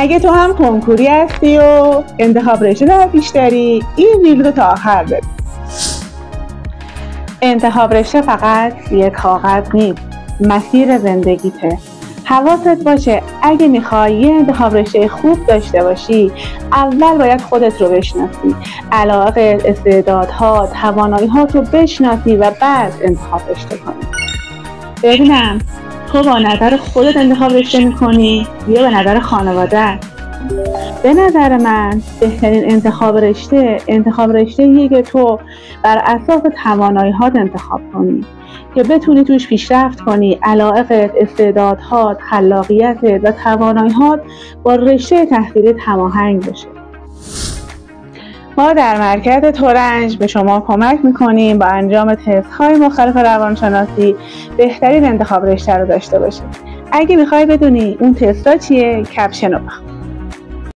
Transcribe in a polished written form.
اگه تو هم کنکوری هستی و انتخاب رشته در پیش داری، این ویدیو رو تا آخر ببین. انتخاب رشته فقط یه کاغذ نیست، مسیر زندگیته. حواست باشه اگه میخوای یه انتخاب رشته خوب داشته باشی، اول باید خودت رو بشناسی، علاقه، استعدادها، توانایی‌هات رو بشناسی و بعد انتخاب رشته کنی. ببینم تو با نظر خودت انتخاب رشته میکنی یا به نظر خانواده؟ به نظر من بهترین انتخاب رشته که تو بر اساس توانایی‌هات انتخاب کنی که بتونی توش پیشرفت کنی، علاقه، استعدادات، خلاقیتت و توانایی‌هات با رشته تحصیلی هماهنگ بشه. ما در مرکز ترنج به شما کمک میکنیم با انجام تست‌های مختلف روانشناسی بهترین انتخاب رشته رو داشته باشید. اگه میخوای بدونی اون تست‌ها چیه، کپشن رو بخون.